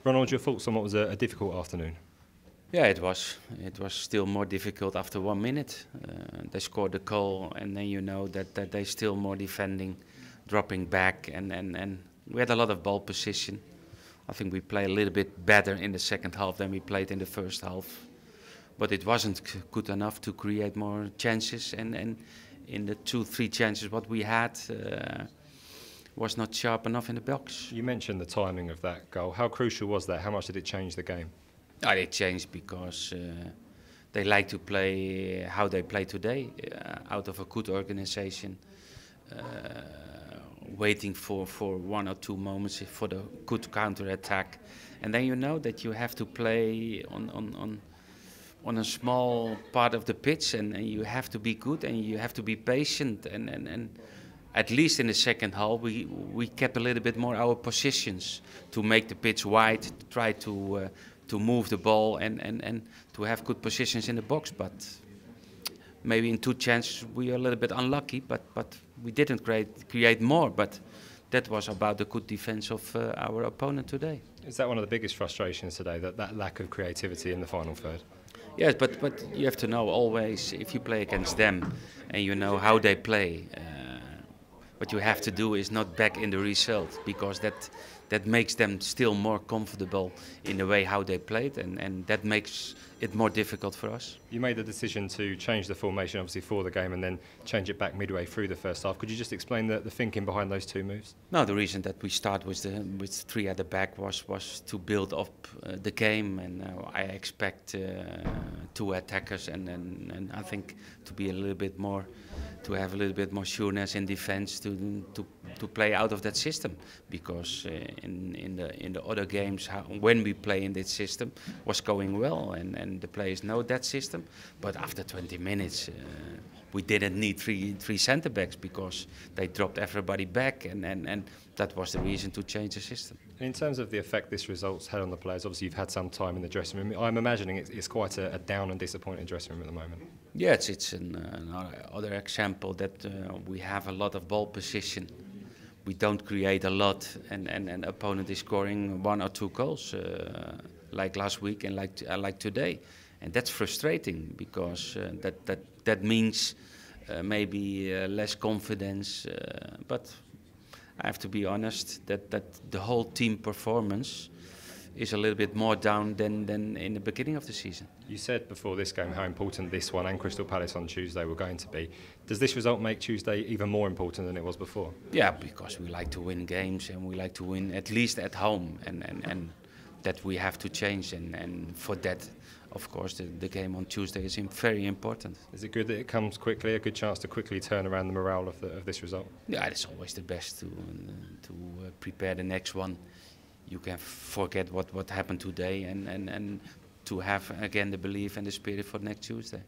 Ronald, your thoughts on what was a difficult afternoon? Yeah, it was. It was still more difficult after 1 minute. They scored a goal, and then you know that they still more defending, dropping back, and we had a lot of ball position. I think we played a little bit better in the second half than we played in the first half, but it wasn't good enough to create more chances. And in the 2-3 chances what we had was not sharp enough in the box. You mentioned the timing of that goal. How crucial was that? How much did it change the game? It changed because they like to play how they play today, out of a good organization, waiting for 1 or 2 moments for the good counter-attack. And then you know that you have to play on a small part of the pitch, and you have to be good and you have to be patient. And at least in the second half, we kept a little bit more our positions to make the pitch wide, to try to move the ball and to have good positions in the box. But maybe in 2 chances we are a little bit unlucky, but we didn't create more. But that was about the good defense of our opponent today. Is that one of the biggest frustrations today, that lack of creativity in the final third? Yes, but you have to know always, if you play against them and you know how they play, what you have to do is not back in the result, because that makes them still more comfortable in the way how they played, and that makes it more difficult for us. You made the decision to change the formation obviously for the game and then change it back midway through the first half. Could you just explain the thinking behind those 2 moves? No, the reason that we start with 3 at the back was to build up the game, and I expect 2 attackers and I think to be a little bit more, to have a little bit more sureness in defense to play out of that system, because in the other games when we play in this system was going well, and the players know that system. But after 20 minutes we didn't need three centre backs, because they dropped everybody back, and that was the reason to change the system. In terms of the effect this result's had on the players, obviously you've had some time in the dressing room. I'm imagining it's quite a down and disappointed dressing room at the moment. Yeah, it's another example that we have a lot of ball position. We don't create a lot, and opponent is scoring 1 or 2 goals, like last week and like today, and that's frustrating, because that means maybe less confidence. But I have to be honest that the whole team performance is a little bit more down than in the beginning of the season. You said before this game how important this one and Crystal Palace on Tuesday were going to be. Does this result make Tuesday even more important than it was before? Yeah, because we like to win games, and we like to win at least at home, and that we have to change, and for that, of course, the game on Tuesday is very important. Is it good that it comes quickly, a good chance to quickly turn around the morale of this result? Yeah, it's always the best to prepare the next one. You can forget what happened today, and to have again the belief and the spirit for next Tuesday.